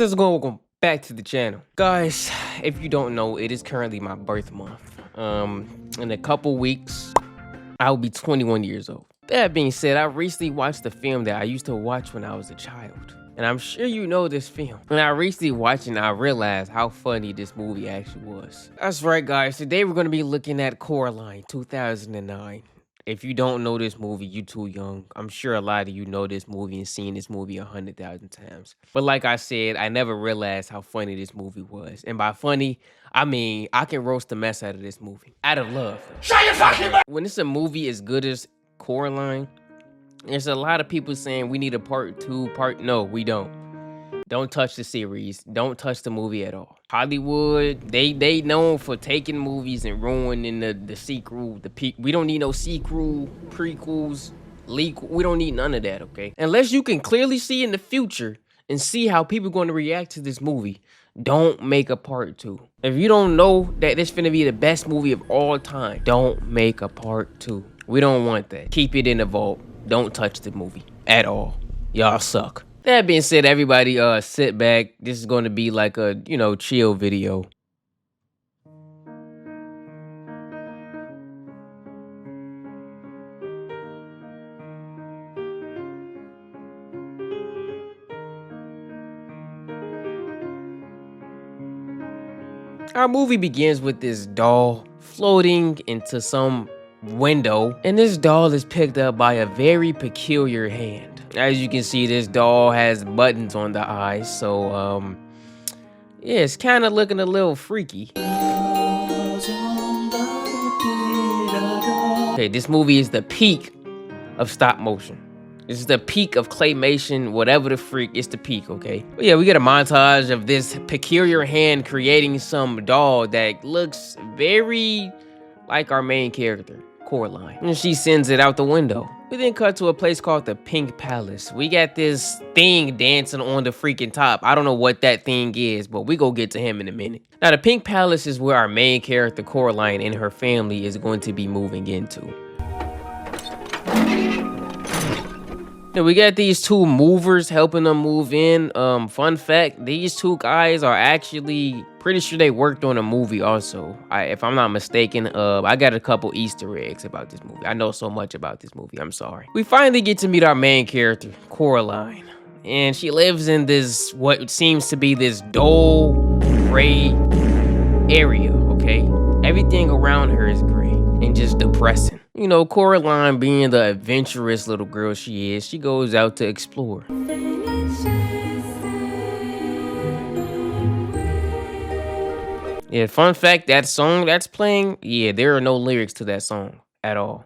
guys, how's it going? Welcome back to the channel. Guys, if you don't know, it is currently my birth month. In a couple weeks, I'll be 21 years old. That being said, I recently watched the film that I used to watch when I was a child. And I'm sure you know this film. When I recently watched it, I realized how funny this movie actually was. That's right, guys. Today we're going to be looking at Coraline, 2009. If you don't know this movie, you're too young. I'm sure a lot of you know this movie and seen this movie 100,000 times. But like I said, I never realized how funny this movie was. And by funny, I mean, I can roast the mess out of this movie. Out of love. Shut your fucking mouth! When it's a movie as good as Coraline, there's a lot of people saying we need a part 2, no, we don't. Don't touch the series. Don't touch the movie at all. Hollywood, they known for taking movies and ruining the sequel, we don't need no sequel, prequels, we don't need none of that, okay? Unless you can clearly see in the future and see how people are going to react to this movie, don't make a part 2. If you don't know that this finna be the best movie of all time, don't make a part 2. We don't want that. Keep it in the vault. Don't touch the movie at all. Y'all suck. That being said, everybody sit back. This is going to be like a, chill video. Our movie begins with this doll floating into some window, and this doll is picked up by a very peculiar hand. As you can see, this doll has buttons on the eyes, so yeah, it's kind of looking a little freaky. Okay, this movie is the peak of stop motion. This is the peak of claymation, whatever the freak, it's the peak, okay? But yeah, we get a montage of this peculiar hand creating some doll that looks very like our main character, Coraline. And she sends it out the window. We then cut to a place called the Pink Palace. We got this thing dancing on the freaking top. I don't know what that thing is, but we go get to him in a minute. Now, the Pink Palace is where our main character, Coraline, and her family is going to be moving into. Now, we got these two movers helping them move in. Fun fact, these two guys are actually pretty sure they worked on a movie also. If I'm not mistaken, I got a couple Easter eggs about this movie. I know so much about this movie, I'm sorry. We finally get to meet our main character, Coraline. And she lives in this, what seems to be this dull, gray area, okay? Everything around her is gray and just depressing. You know, Coraline, being the adventurous little girl she is, she goes out to explore. Yeah, fun fact, that song that's playing, yeah, there are no lyrics to that song at all.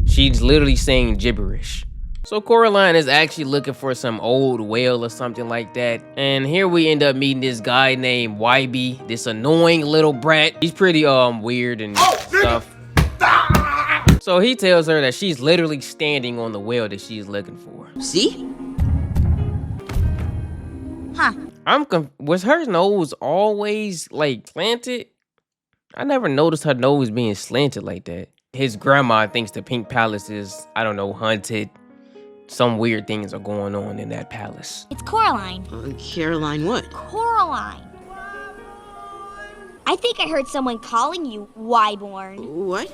She's literally saying gibberish. So Coraline is actually looking for some old whale or something like that. And here we end up meeting this guy named YB, this annoying little brat. He's pretty weird and stuff. So he tells her that she's literally standing on the whale that she's looking for. See? Huh. Was her nose always like slanted? I never noticed her nose being slanted like that. His grandma thinks the Pink Palace is, I don't know, haunted. Some weird things are going on in that palace. It's Coraline. Caroline what? Coraline. I think I heard someone calling you Wyborn. What?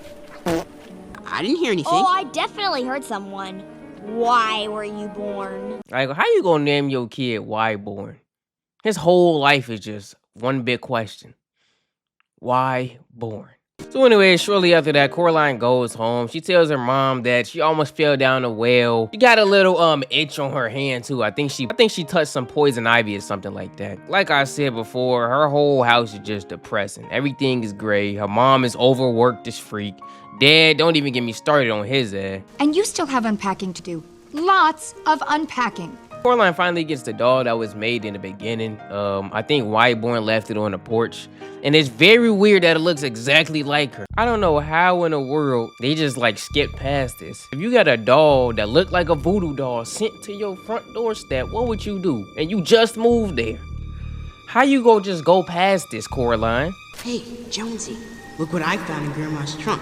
I didn't hear anything. Oh, I definitely heard someone. Why were you born? Like, how you gonna name your kid Wyborn? His whole life is just one big question. Why born? So anyway, shortly after that, Coraline goes home. She tells her mom that she almost fell down a well. She got a little itch on her hand too. I think she touched some poison ivy or something like that. Like I said before, her whole house is just depressing. Everything is gray. Her mom is overworked as freak. Dad, don't even get me started on his ass. And you still have unpacking to do. Lots of unpacking. Coraline finally gets the doll that was made in the beginning. I think Wyborn left it on the porch. And it's very weird that it looks exactly like her. I don't know how in the world they just like skip past this. If you got a doll that looked like a voodoo doll sent to your front doorstep, what would you do? And you just moved there. How you just go past this, Coraline? Hey, Jonesy, look what I found in Grandma's trunk.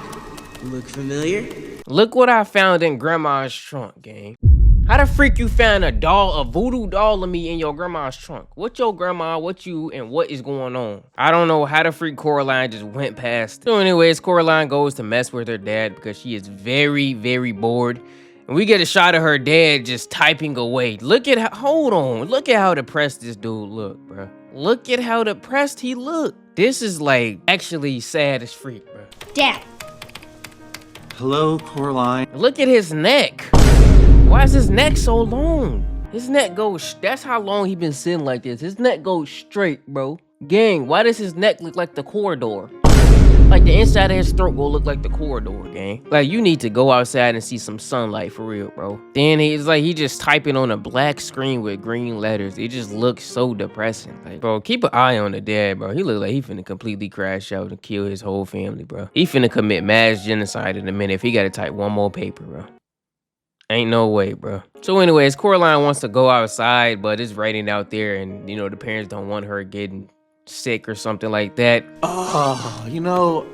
Look familiar? Look what I found in Grandma's trunk, gang. How the freak you found a voodoo doll of me in your grandma's trunk? What your grandma, what you, and what is going on? I don't know how the freak Coraline just went past. So anyways, Coraline goes to mess with her dad because she is very, very bored. And we get a shot of her dad just typing away. Look at how, hold on. Look at how depressed this dude look, bro. Look at how depressed he look. This is like actually sad as freak, bro. Dad. Hello, Coraline. Look at his neck. Why is his neck so long? His neck goes, that's how long he been sitting like this. His neck goes straight, bro. Gang, why does his neck look like the corridor? Like the inside of his throat will look like the corridor, gang. Like you need to go outside and see some sunlight for real, bro. Then he's like, he just typing on a black screen with green letters. It just looks so depressing. Like, bro, keep an eye on the dad, bro. He look like he finna completely crash out and kill his whole family, bro. He finna commit mass genocide in a minute if he gotta type one more paper, bro. Ain't no way, bro. So anyways, Coraline wants to go outside, but it's raining out there and, you know, the parents don't want her getting sick or something like that. Oh, you know,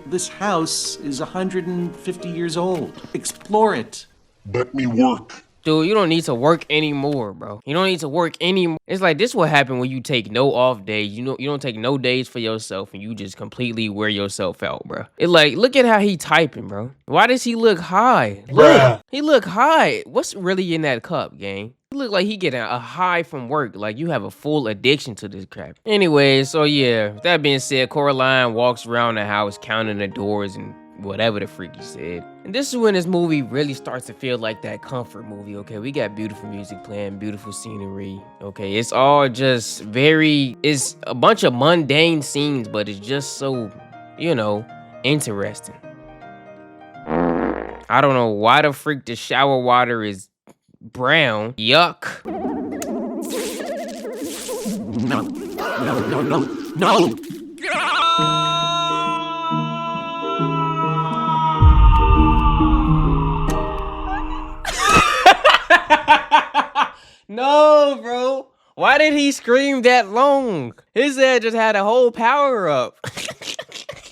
this house is 150 years old. Explore it. Let me work. Dude, you don't need to work anymore, bro. You don't need to work anymore. It's like this what happen when you take no off days. You know, you don't take no days for yourself and you just completely wear yourself out, bro. It like, look at how he typing, bro. Why does he look high? Look, he look high. What's really in that cup, gang? You look like he getting a high from work. Like you have a full addiction to this crap. Anyway, so yeah, with that being said, Coraline walks around the house counting the doors and whatever the freak he said. And this is when this movie really starts to feel like that comfort movie, okay? We got beautiful music playing, beautiful scenery, okay? It's all just it's a bunch of mundane scenes, but it's just so, you know, interesting. I don't know why the freak the shower water is brown. Yuck. No. No, bro. Why did he scream that long? His head just had a whole power up.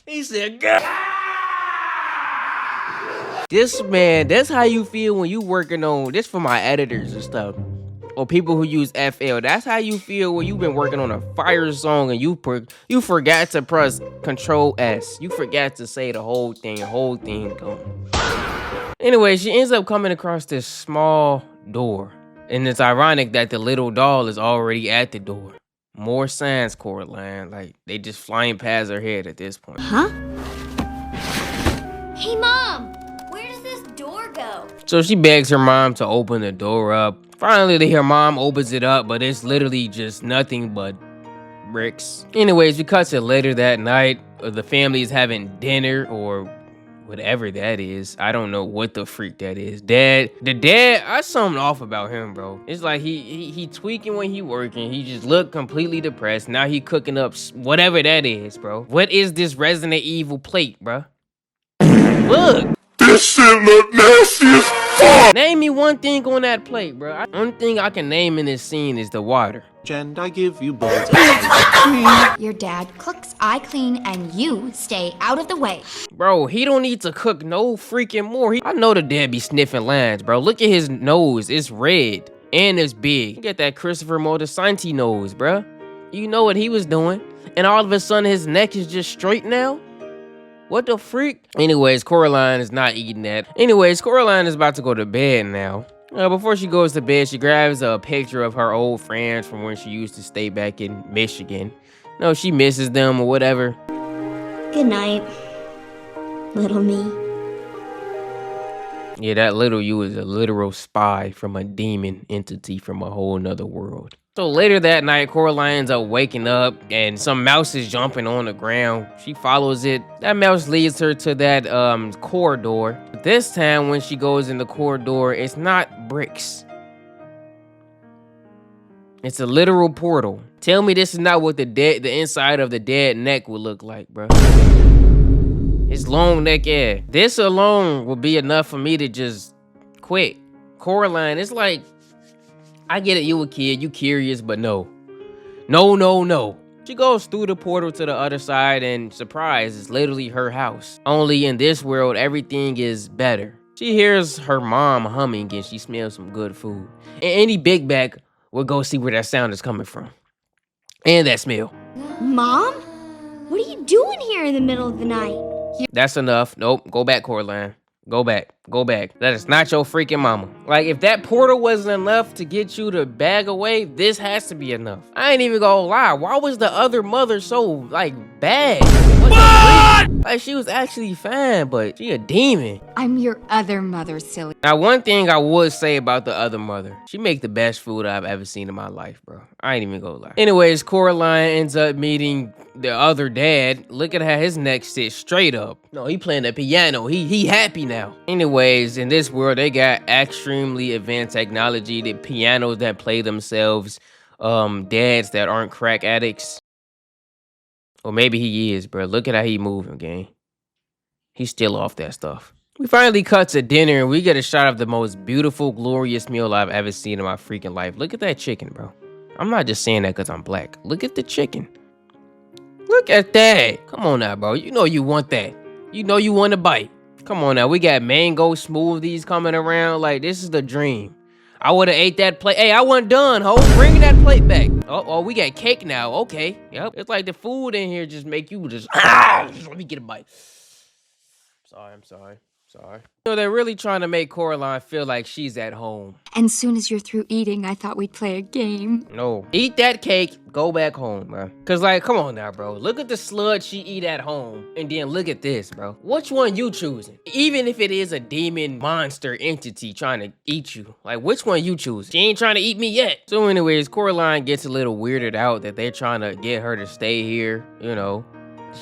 He said, "Gah!" This man, that's how you feel when you working on this for my editors and stuff. Or people who use FL. That's how you feel when you've been working on a fire song and you forgot to press Control S. You forgot to say the whole thing gone. Anyway, she ends up coming across this small door. And it's ironic that the little doll is already at the door. More signs, Coraline. Like, they just flying past her head at this point. Huh? Hey, Mom! Where does this door go? So she begs her mom to open the door up. Finally, her mom opens it up, but it's literally just nothing but bricks. Anyways, we cut to later that night. The family is having dinner or whatever that is. I don't know what the freak that is. The dad, I something off about him, bro. It's like he tweaking when he working. He just look completely depressed. Now he cooking up whatever that is, bro. What is this Resident Evil plate, bro? Look. This shit look nasty as fuck. Name me one thing on that plate, bro. One thing I can name in this scene is the water. And I give you both. Your dad cooks, I clean, and you stay out of the way. Bro, he don't need to cook no freaking more. I know the dad be sniffing lines, bro. Look at his nose. It's red and it's big. Look at that Christopher Moltisanti nose, bro. You know what he was doing. And all of a sudden his neck is just straight now? What the freak? Anyways, Coraline is not eating that. Anyways, Coraline is about to go to bed now. Before she goes to bed, she grabs a picture of her old friends from when she used to stay back in Michigan. No, she misses them or whatever. Good night, little me. Yeah, that little you is a literal spy from a demon entity from a whole nother world. So later that night, Coraline ends up waking up and some mouse is jumping on the ground. She follows it. That mouse leads her to that corridor. But this time when she goes in the corridor, it's not bricks. It's a literal portal. Tell me this is not what the inside of the dead neck would look like, bro. It's long neck, yeah. This alone will be enough for me to just quit. Coraline, it's like, I get it, you a kid, you curious, but no. No. She goes through the portal to the other side and surprise, it's literally her house. Only in this world, everything is better. She hears her mom humming and she smells some good food. And any big bag will go see where that sound is coming from. And that smell. Mom? What are you doing here in the middle of the night? That's enough. Nope. Go back, Coraline. Go back. Go back. That is not your freaking mama. Like, if that portal wasn't enough to get you to bag away, this has to be enough. I ain't even gonna lie. Why was the other mother so, like, bad? What? Like, she was actually fine, but she a demon. I'm your other mother, silly. Now, one thing I would say about the other mother, she make the best food I've ever seen in my life, bro. I ain't even gonna lie. Anyways, Coraline ends up meeting the other dad. Look at how his neck sits straight up. No, he playing the piano. He happy now. Anyways, in this world, they got extremely advanced technology. The pianos that play themselves, dads that aren't crack addicts. Or maybe he is, bro. Look at how he moving, gang. He's still off that stuff. We finally cut to dinner and we get a shot of the most beautiful, glorious meal I've ever seen in my freaking life. Look at that chicken, bro. I'm not just saying that because I'm black. Look at the chicken. Look at that. Come on now, bro. You know you want that. You know you want a bite. Come on now. We got mango smoothies coming around. Like, this is the dream. I would have ate that plate. Hey, I wasn't done, ho. Bring that plate back. Oh, we got cake now. Okay. Yep. It's like the food in here just make you just let me get a bite. I'm sorry. You know, they're really trying to make Coraline feel like she's at home. And soon as you're through eating, I thought we'd play a game. No. Eat that cake, go back home, bro. Cause like, come on now, bro. Look at the sludge she eat at home. And then look at this, bro. Which one you choosing? Even if it is a demon monster entity trying to eat you. Like, which one you choosing? She ain't trying to eat me yet. So anyways, Coraline gets a little weirded out that they're trying to get her to stay here, you know.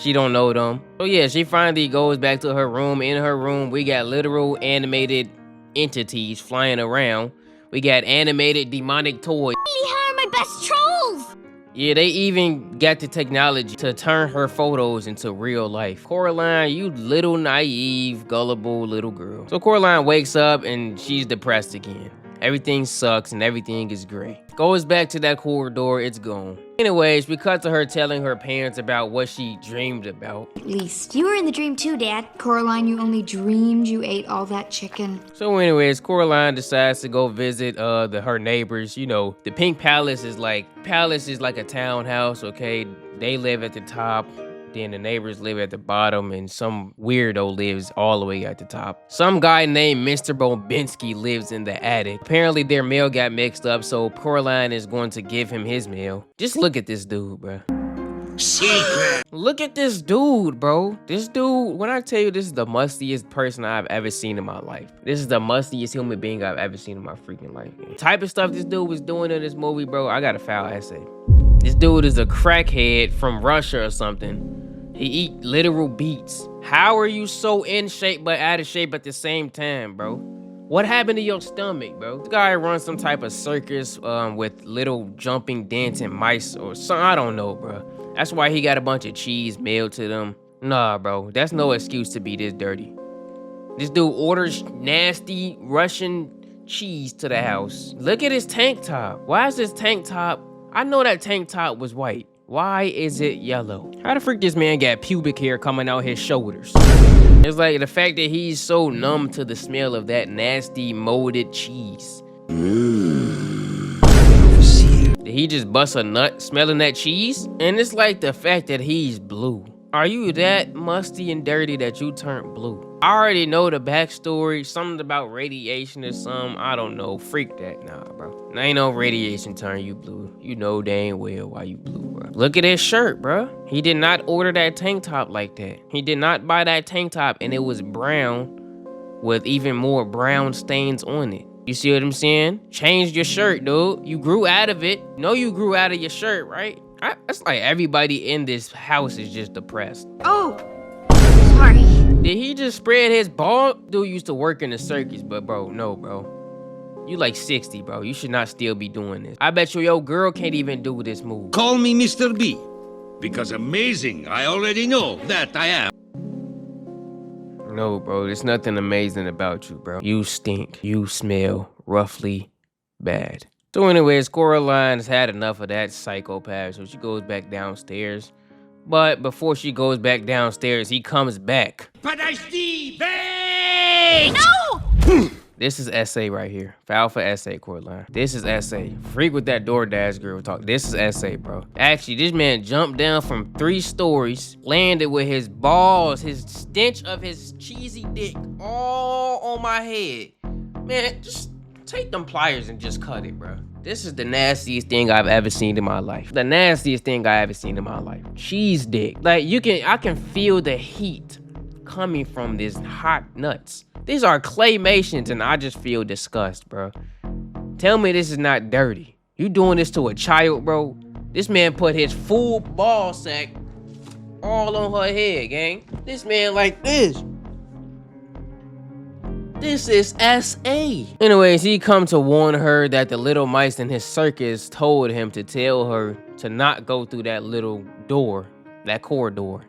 She don't know them. So yeah, she finally goes back to her room. In her room, we got literal animated entities flying around. We got animated demonic toys. Really, how are my best trolls? Yeah, they even got the technology to turn her photos into real life. Coraline, you little naive, gullible little girl. So Coraline wakes up and she's depressed again. Everything sucks and everything is gray. Goes back to that corridor, it's gone. Anyways, we cut to her telling her parents about what she dreamed about. At least. You were in the dream too, Dad. Coraline, you only dreamed you ate all that chicken. So anyways, Coraline decides to go visit her neighbors. You know, the Pink Palace is like a townhouse, okay? They live at the top. Then the neighbors live at the bottom, and some weirdo lives all the way at the top. Some guy named Mr. Bobinsky lives in the attic. Apparently their mail got mixed up, so Coraline is going to give him his mail. Just look at this dude, bro. Secret. Look at this dude, bro. This dude, when I tell you this is the mustiest person I've ever seen in my life. This is the mustiest human being I've ever seen in my freaking life. The type of stuff this dude was doing in this movie, bro, I got a foul essay. This dude is a crackhead from Russia or something. He eat literal beets. How are you so in shape but out of shape at the same time, bro? What happened to your stomach, bro? This guy runs some type of circus with little jumping, dancing mice or something. I don't know, bro. That's why he got a bunch of cheese mailed to them. Nah, bro. That's no excuse to be this dirty. This dude orders nasty Russian cheese to the house. Look at his tank top. Why is this tank top? I know that tank top was white. Why is it yellow? How the freak this man got pubic hair coming out his shoulders? It's like the fact that he's so numb to the smell of that nasty molded cheese. Did he just bust a nut smelling that cheese? And it's like the fact that he's blue. Are you that musty and dirty that you turned blue? I already know the backstory, something about radiation or something. I don't know. Freak that. Nah, bro. Ain't no radiation turn you blue. You know dang well why you blue, bro. Look at his shirt, bro. He did not order that tank top like that. He did not buy that tank top and it was brown with even more brown stains on it. You see what I'm saying? Change your shirt, dude. You grew out of it. You grew out of your shirt, right? It's like everybody in this house is just depressed. Oh, sorry. Did he just spread his ball? Dude used to work in the circus, but bro, no, bro. You like 60, bro. You should not still be doing this. I bet you your girl can't even do this move. Call me Mr. B, because amazing, I already know that I am. No, bro, there's nothing amazing about you, bro. You stink. You smell roughly bad. So anyways, Coraline has had enough of that psychopath, so she goes back downstairs. But before she goes back downstairs, he comes back. Подожди, wait! No! This is SA right here. Foul for SA, Coraline. This is SA. Freak with that DoorDash girl talk. This is SA, bro. Actually, this man jumped down from 3 stories, landed with his balls, his stench of his cheesy dick all on my head. Man, just take them pliers and just cut it, bro. This is the nastiest thing I've ever seen in my life. The nastiest thing I ever seen in my life. Cheese dick. Like, I can feel the heat coming from this hot nuts. These are claymations and I just feel disgust, bro. Tell me this is not dirty. You doing this to a child, bro? This man put his full ball sack all on her head, gang. This man like this. This is SA. Anyways, he come to warn her that the little mice in his circus told him to tell her to not go through that little door, that corridor.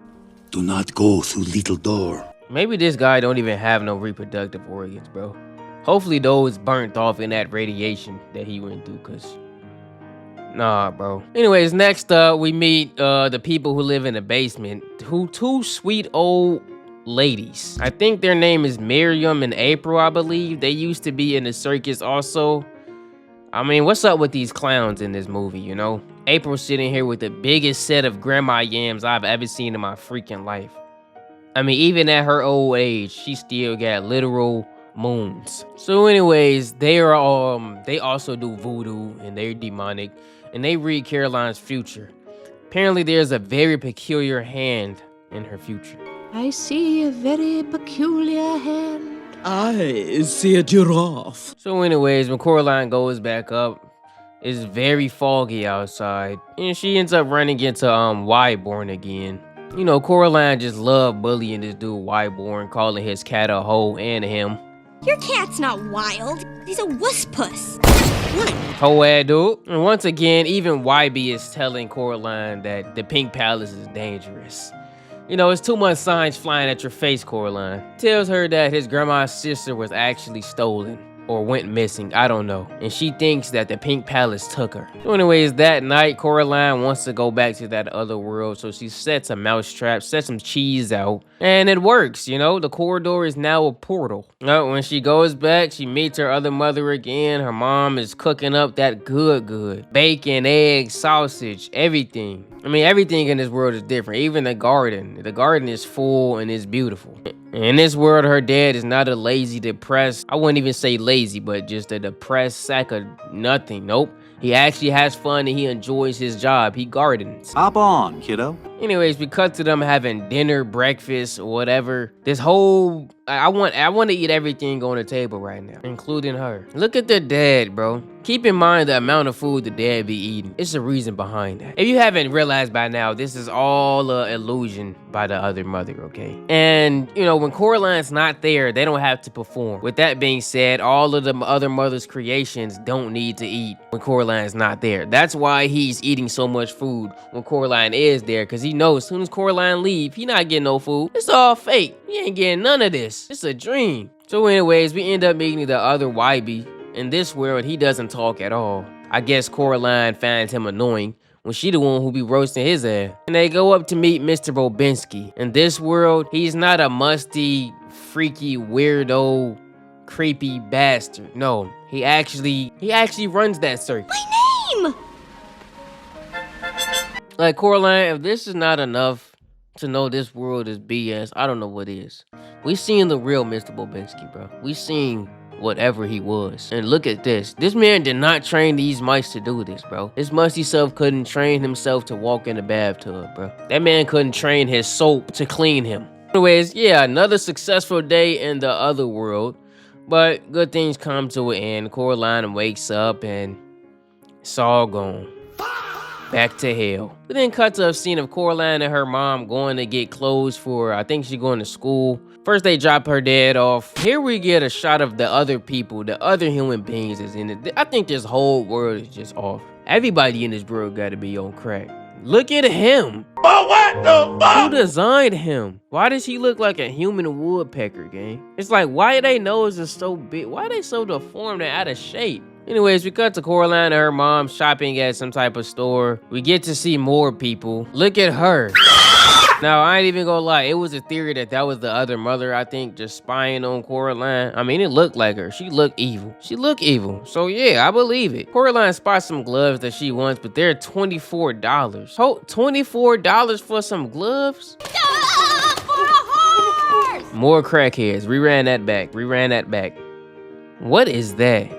Do not go through little door. Maybe this guy don't even have no reproductive organs, bro. Hopefully those burnt off in that radiation that he went through, cause nah, bro. Anyways, next up we meet the people who live in the basement. Two sweet old ladies. I think their name is Miriam and April, I believe. They used to be in the circus also. I mean, what's up with these clowns in this movie, you know? April sitting here with the biggest set of grandma yams I've ever seen in my freaking life. I mean, even at her old age, she still got literal moons. So anyways, they also do voodoo and they're demonic and they read Caroline's future. Apparently there's a very peculiar hand in her future. I see a very peculiar hand. I see a giraffe. So anyways, when Coraline goes back up, it's very foggy outside and she ends up running into Wyborn again. You know, Coraline just loved bullying this dude Wyborn, calling his cat a hoe and him. Your cat's not wild. He's a wuss puss. What? Hoe-ass dude. And once again, even YB is telling Coraline that the Pink Palace is dangerous. You know, it's too much signs flying at your face, Coraline. Tells her that his grandma's sister was actually stolen. Or went missing, I don't know. And she thinks that the Pink Palace took her. So anyways, that night, Coraline wants to go back to that other world. So she sets a mousetrap, sets some cheese out. And it works, you know? The corridor is now a portal. When she goes back, she meets her other mother again. Her mom is cooking up that good. Bacon, eggs, sausage, everything. I mean, everything in this world is different. Even the garden. The garden is full and it's beautiful. In this world, her dad is not a lazy, depressed, I wouldn't even say lazy, but just a depressed sack of nothing. Nope. He actually has fun and he enjoys his job. He gardens. Hop on, kiddo. Anyways, we cut to them having dinner, breakfast, or whatever. This whole... I want to eat everything on the table right now, including her. Look at the dad, bro. Keep in mind the amount of food the dad be eating. It's a reason behind that. If you haven't realized by now, this is all an illusion by the other mother, okay? And, you know, when Coraline's not there, they don't have to perform. With that being said, all of the other mother's creations don't need to eat when Coraline's not there. That's why he's eating so much food when Coraline is there, because he knows as soon as Coraline leave, he not getting no food. It's all fake. He ain't getting none of this. It's a dream. So anyways, we end up meeting the other YB. In this world, he doesn't talk at all. I guess Coraline finds him annoying when she the one who be roasting his ass. And they go up to meet Mr. Bobinsky. In this world, he's not a musty, freaky, weirdo, creepy bastard. No, he actually runs that circus. My name! Like, Coraline, if this is not enough to know this world is BS, I don't know what is. We seen the real Mr. Bobinsky, bro. We seen whatever he was. And look at this. This man did not train these mice to do this, bro. His musty self couldn't train himself to walk in the bathtub, bro. That man couldn't train his soap to clean him. Anyways, yeah, another successful day in the other world. But good things come to an end. Coraline wakes up and it's all gone. Back to hell. We then cut to a scene of Coraline and her mom going to get clothes for, I think she's going to school. First they drop her dad off. Here we get a shot of the other people, the other human beings is in it. I think this whole world is just off. Everybody in this world gotta be on crack. Look at him. But what the fuck? Who designed him? Why does he look like a human woodpecker, gang? It's like, why they nose is so big? Why are they so deformed and out of shape? Anyways, we cut to Coraline and her mom shopping at some type of store. We get to see more people. Look at her. Now, I ain't even gonna lie. It was a theory that that was the other mother, I think, just spying on Coraline. I mean, it looked like her. She looked evil. She looked evil. So, yeah, I believe it. Coraline spots some gloves that she wants, but they're $24. Oh, $24 for some gloves? More crackheads. Reran that back. Reran that back. What is that?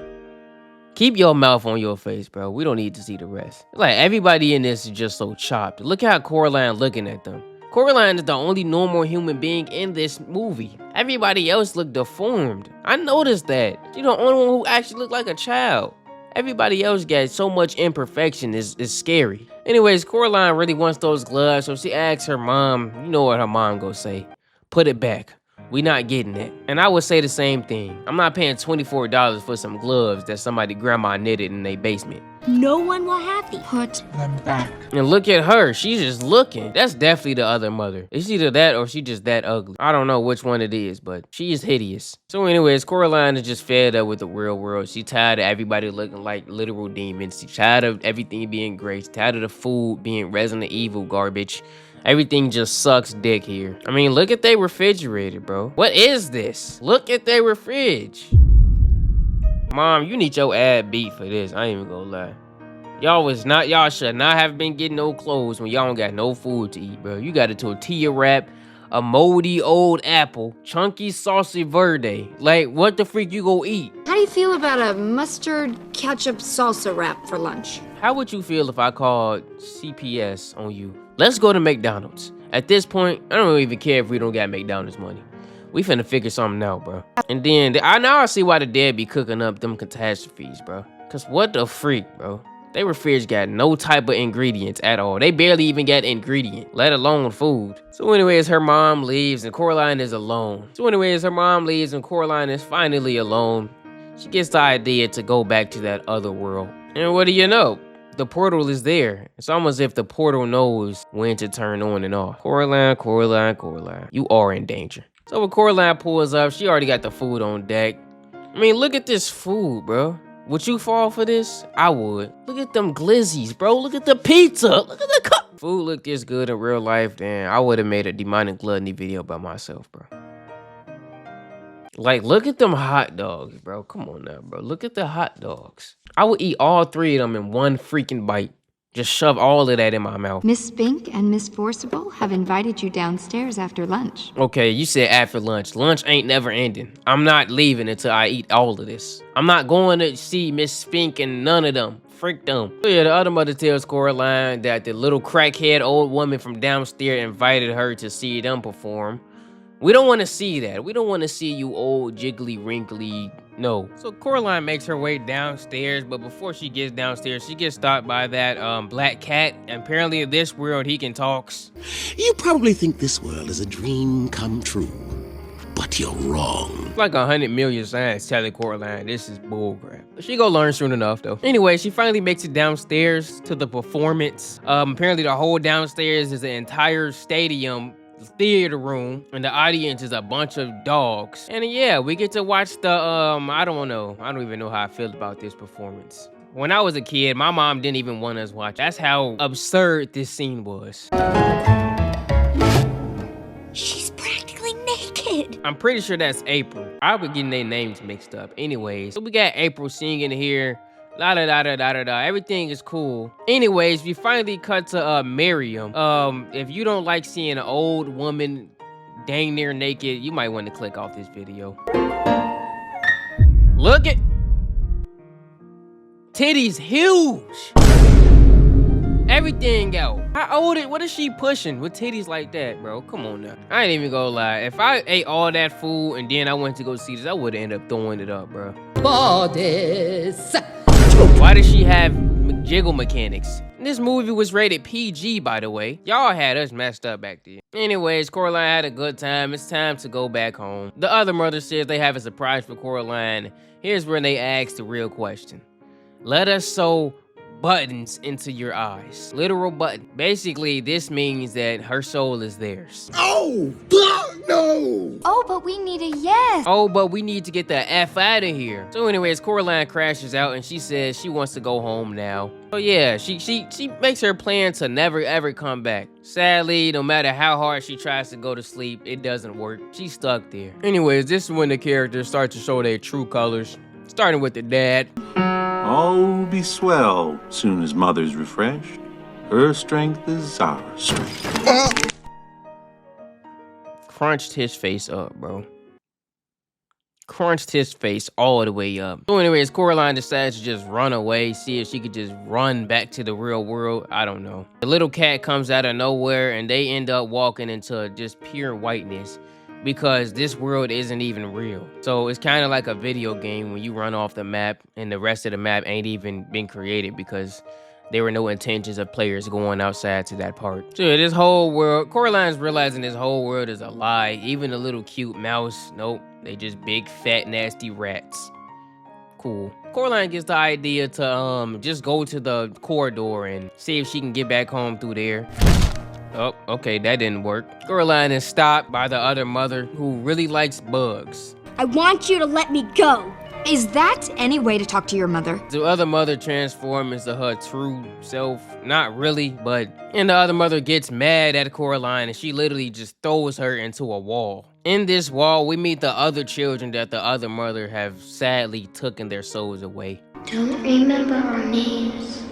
Keep your mouth on your face, bro. We don't need to see the rest. Like, everybody in this is just so chopped. Look how Coraline looking at them. Coraline is the only normal human being in this movie. Everybody else looked deformed. I noticed that. She's the only one who actually looked like a child. Everybody else got so much imperfection, is scary. Anyways, Coraline really wants those gloves, so she asks her mom, you know what her mom gonna say, put it back. We not getting it. And I would say the same thing. I'm not paying $24 for some gloves that somebody grandma knitted in their basement. No one will have these. Put them back. And look at her, she's just looking. That's definitely the other mother. It's either that or she just that ugly. I don't know which one it is, but she is hideous. So anyways, Coraline is just fed up with the real world. She tired of everybody looking like literal demons. She tired of everything being great. She tired of the food being Resident Evil garbage. Everything just sucks dick here. I mean, look at their refrigerator, bro. What is this? Look at their fridge. Mom, you need your ass beat for this. I ain't even gonna lie. Y'all should not have been getting no clothes when y'all don't got no food to eat, bro. You got a tortilla wrap, a moldy old apple, chunky saucy verde. Like, what the freak you go eat? How do you feel about a mustard ketchup salsa wrap for lunch? How would you feel if I called CPS on you? Let's go to McDonald's. At this point, I don't even care if we don't got McDonald's money. We finna figure something out, bro. And then, now I see why the dad be cooking up them catastrophes, bro. Cause what the freak, bro? They fridge got no type of ingredients at all. They barely even got ingredient, let alone food. So anyways, her mom leaves and Coraline is alone. Coraline is finally alone. She gets the idea to go back to that other world. And what do you know? The portal is there. It's almost as if the portal knows when to turn on and off. Coraline, you are in danger. So when Coraline pulls up, she already got the food on deck. I mean, look at this food, bro. Would you fall for this? I would. Look at them glizzies, bro. Look at the pizza. Look at the cup. Food looked this good in real life, then I would have made a demonic gluttony video by myself, bro. Like, look at them hot dogs, bro. Come on now, bro. Look at the hot dogs. I would eat all 3 of them in one freaking bite. Just shove all of that in my mouth. Miss Spink and Miss Forcible have invited you downstairs after lunch. Okay, you said after lunch. Lunch ain't never ending. I'm not leaving until I eat all of this. I'm not going to see Miss Spink and none of them. Freak them. So yeah, the other mother tells Coraline that the little crackhead old woman from downstairs invited her to see them perform. We don't want to see that. We don't want to see you old, jiggly, wrinkly. No. So Coraline makes her way downstairs, but before she gets downstairs, she gets stopped by that black cat. And apparently in this world, he can talks. You probably think this world is a dream come true, but you're wrong. Like 100 million signs telling Coraline this is bullcrap. She gonna learn soon enough though. Anyway, she finally makes it downstairs to the performance. Apparently the whole downstairs is an entire stadium theater room, and the audience is a bunch of dogs. And yeah, we get to watch the I don't even know how I feel about this performance. When I was a kid, my mom didn't even want us to watch. That's how absurd this scene was. She's practically naked. I'm pretty sure that's April. I was getting their names mixed up. Anyways, so we got April singing here. La da da da da da da. Everything is cool. Anyways, we finally cut to Miriam. If you don't like seeing an old woman dang near naked, you might want to click off this video. Look at titties, huge. Everything out. How old what is she pushing with titties like that, bro? Come on now. I ain't even gonna lie. If I ate all that food and then I went to go see this, I would have ended up throwing it up, bro. Bodies. Why does she have jiggle mechanics? This movie was rated PG, by the way. Y'all had us messed up back then. Anyways, Coraline had a good time. It's time to go back home. The other mother says they have a surprise for Coraline. Here's where they ask the real question. Let us sew buttons into your eyes. Literal button. Basically, this means that her soul is theirs. Oh! No! Oh, but we need a yes. Oh, but we need to get the F out of here. So anyways, Coraline crashes out and she says she wants to go home now. So yeah, she makes her plan to never ever come back. Sadly, no matter how hard she tries to go to sleep, it doesn't work. She's stuck there. Anyways, this is when the characters start to show their true colors. Starting with the dad. All will be swell soon as mother's refreshed. Her strength is our strength. Crunched his face up, bro. Crunched his face all the way up. So anyways, Coraline decides to just run away, see if she could just run back to the real world. I don't know. The little cat comes out of nowhere and they end up walking into just pure whiteness because this world isn't even real. So it's kind of like a video game when you run off the map and the rest of the map ain't even been created because there were no intentions of players going outside to that part. So this whole world, Coraline's realizing this whole world is a lie. Even the little cute mouse, nope. They just big, fat, nasty rats. Cool. Coraline gets the idea to just go to the corridor and see if she can get back home through there. Oh, okay, that didn't work. Coraline is stopped by the other mother who really likes bugs. I want you to let me go. Is that any way to talk to your mother? The other mother transforms into her true self. Not really, but... And the other mother gets mad at Coraline and she literally just throws her into a wall. In this wall, we meet the other children that the other mother have sadly taken their souls away. Don't remember our names,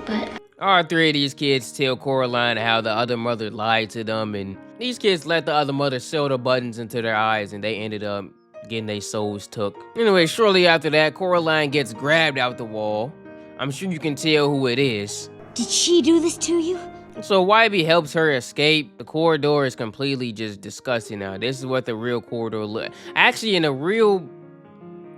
but... All three of these kids tell Coraline how the other mother lied to them, and these kids let the other mother sew the buttons into their eyes and they ended up getting their souls took. Anyway, shortly after that, Coraline gets grabbed out the wall. I'm sure you can tell who it is. Did she do this to you? So Wybie helps her escape. The corridor is completely just disgusting now. This is what the real corridor looks. Actually, in the real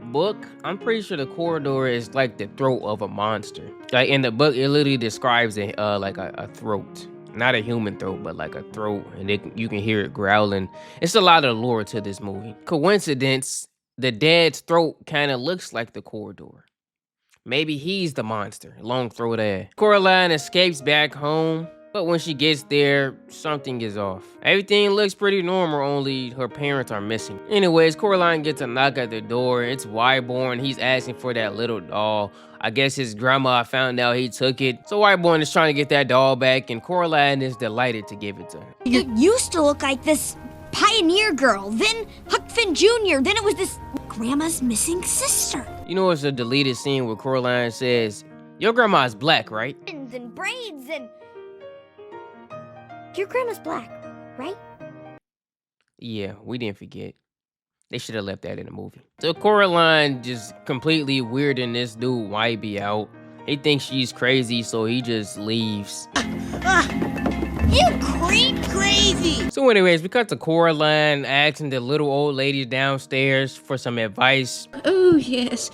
book, I'm pretty sure the corridor is like the throat of a monster. Like in the book, it literally describes it like a throat. Not a human throat, but like a throat, and you can hear it growling. It's a lot of lore to this movie. Coincidence, the dad's throat kind of looks like the corridor. Maybe he's the monster, long throat ass. Coraline escapes back home, but when she gets there, something is off. Everything looks pretty normal, only her parents are missing. Anyways, Coraline gets a knock at the door. It's Wyborn. He's asking for that little doll. I guess his grandma found out he took it. So Wyborn is trying to get that doll back, and Coraline is delighted to give it to her. You used to look like this pioneer girl, then Huck Finn Jr., then it was this grandma's missing sister. You know, it's a deleted scene where Coraline says, "Your grandma's black, right?" And braids and... Your grandma's black, right? Yeah, we didn't forget. They should have left that in the movie. So Coraline just completely weirding this dude Wybie out. He thinks she's crazy, so he just leaves. You creep crazy! So anyways, we cut to Coraline asking the little old lady downstairs for some advice. Oh, yes.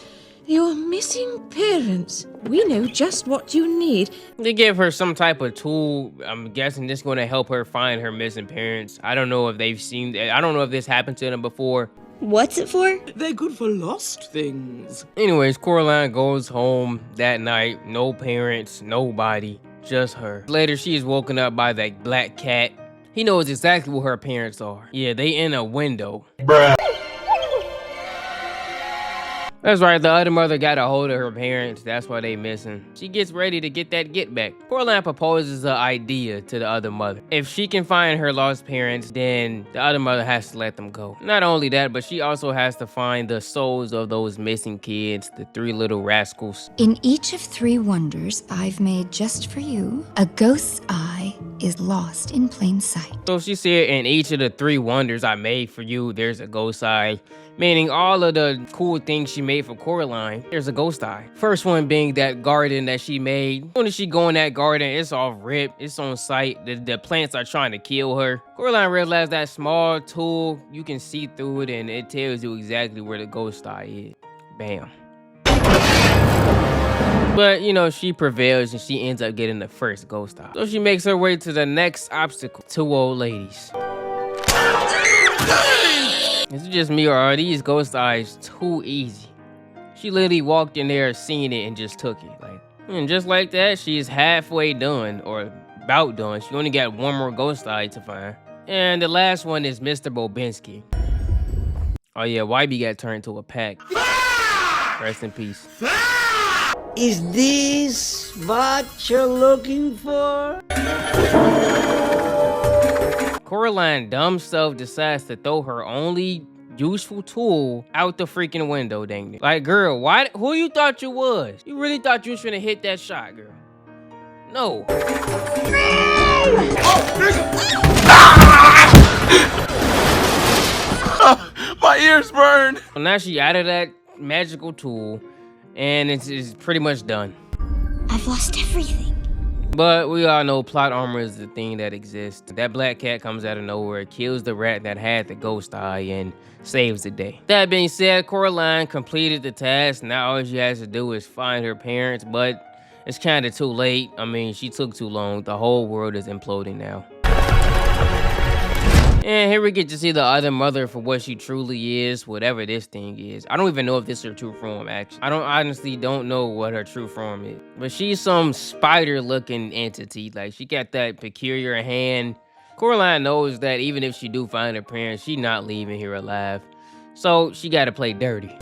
Your missing parents. We know just what you need. They give her some type of tool. I'm guessing this is going to help her find her missing parents. I don't know if they've seen... I don't know if this happened to them before. What's it for? They're good for lost things. Anyways, Coraline goes home that night. No parents, nobody, just her. Later, she is woken up by that black cat. He knows exactly where her parents are. Yeah, they in a window. Bruh. That's right, the other mother got a hold of her parents. That's why they missing. She gets ready to get that get back. Coraline proposes an idea to the other mother. If she can find her lost parents, then the other mother has to let them go. Not only that, but she also has to find the souls of those missing kids, the three little rascals. In each of 3 wonders I've made just for you, a ghost's eye is lost in plain sight. So she said in each of the 3 wonders I made for you, there's a ghost eye. Meaning all of the cool things she made for Coraline, there's a ghost eye. First one being that garden that she made. When she go in that garden, it's all ripped, it's on sight. The plants are trying to kill her. Coraline realized that small tool, you can see through it and it tells you exactly where the ghost eye is. Bam. But, you know, she prevails and she ends up getting the first ghost eye. So she makes her way to the next obstacle. 2 old ladies. Is it just me or are these ghost eyes too easy? She literally walked in there, seen it, and just took it. Like, And just like that, she's halfway done, or about done. She only got one more ghost eye to find. And the last one is Mr. Bobinski. Oh yeah, YB got turned to a pack. Rest in peace. Is this what you're looking for? Coraline dumb self decides to throw her only useful tool out the freaking window, dang it. Like, girl, who you thought you was? You really thought you was finna hit that shot, girl? No. My ears burn. Well, now she out of that magical tool, and it's pretty much done. I've lost everything. But we all know plot armor is the thing that exists. That black cat comes out of nowhere, kills the rat that had the ghost eye, and saves the day. That being said, Coraline completed the task. Now all she has to do is find her parents, but it's kind of too late. I mean, she took too long. The whole world is imploding now. And here we get to see the other mother for what she truly is, whatever this thing is. I don't even know if this is her true form, actually. I honestly don't know what her true form is. But she's some spider-looking entity. Like, she got that peculiar hand. Coraline knows that even if she do find her parents, she's not leaving here alive. So, she gotta play dirty.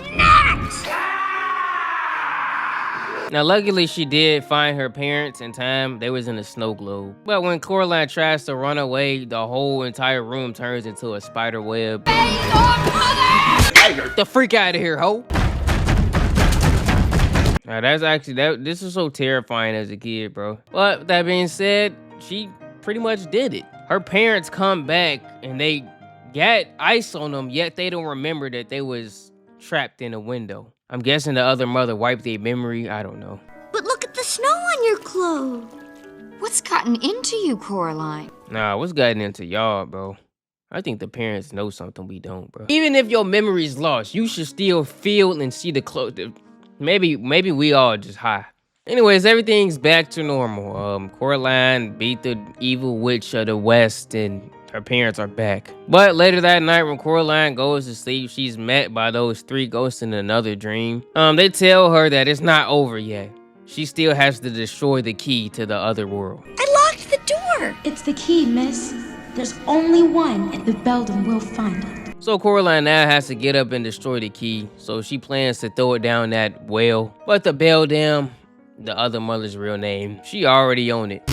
Now, luckily, she did find her parents in time. They was in a snow globe. But when Coraline tries to run away, the whole entire room turns into a spider web. Get the freak out of here, ho! Now, that's actually, this is so terrifying as a kid, bro. But that being said, she pretty much did it. Her parents come back and they got ice on them, yet they don't remember that they was trapped in a window. I'm guessing the other mother wiped their memory. I don't know. But look at the snow on your clothes. What's gotten into you, Coraline? Nah, what's gotten into y'all, bro? I think the parents know something we don't, bro. Even if your memory's lost, you should still feel and see the clothes. Maybe we all just high. Anyways, everything's back to normal. Coraline beat the evil witch of the West and her parents are back. But later that night when Coraline goes to sleep, she's met by those 3 ghosts in another dream. They tell her that it's not over yet. She still has to destroy the key to the other world. I locked the door. It's the key, miss. There's only one, and the beldam will find it. So Coraline now has to get up and destroy the key. So she plans to throw it down that well. But the beldam, the other mother's real name, she already owned it.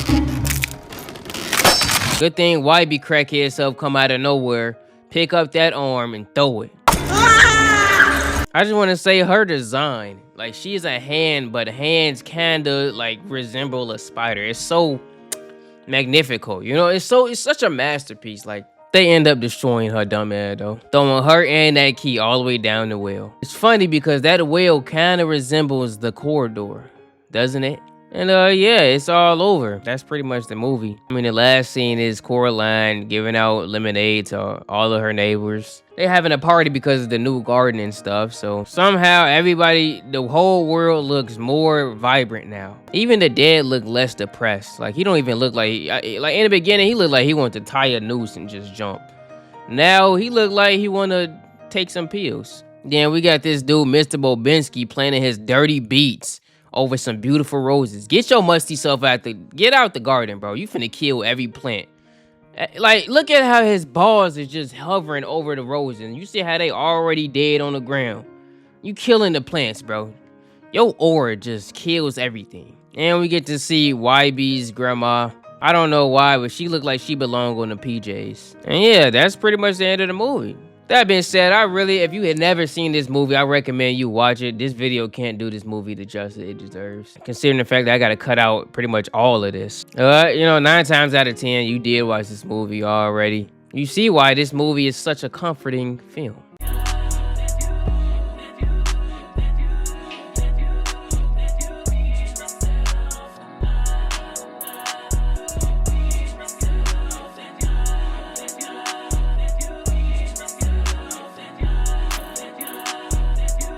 Good thing YB crackhead self come out of nowhere, pick up that arm and throw it. I just want to say her design, like she's a hand, but hands kinda like resemble a spider. It's so magnifico, you know, it's such a masterpiece. Like they end up destroying her dumb ass though, throwing her and that key all the way down the well. It's funny because that well kind of resembles the corridor, doesn't it? And yeah, it's all over. That's pretty much the movie. I mean, the last scene is Coraline giving out lemonade to all of her neighbors. They're having a party because of the new garden and stuff. So somehow the whole world looks more vibrant now. Even the dead look less depressed. Like he don't even look like in the beginning, he looked like he wanted to tie a noose and just jump. Now he looked like he want to take some pills. Then we got this dude, Mr. Bobinski, playing his dirty beats over some beautiful roses. Get your musty self get out the garden, bro. You finna kill every plant. Like, look at how his balls is just hovering over the roses. And you see how they already dead on the ground. You killing the plants, bro. Your aura just kills everything. And we get to see YB's grandma. I don't know why, but she looked like she belonged on the PJs. And yeah, that's pretty much the end of the movie. That being said, if you had never seen this movie, I recommend you watch it. This video can't do this movie the justice it deserves, considering the fact that I gotta cut out pretty much all of this. You know, 9 times out of 10, you did watch this movie already. You see why this movie is such a comforting film.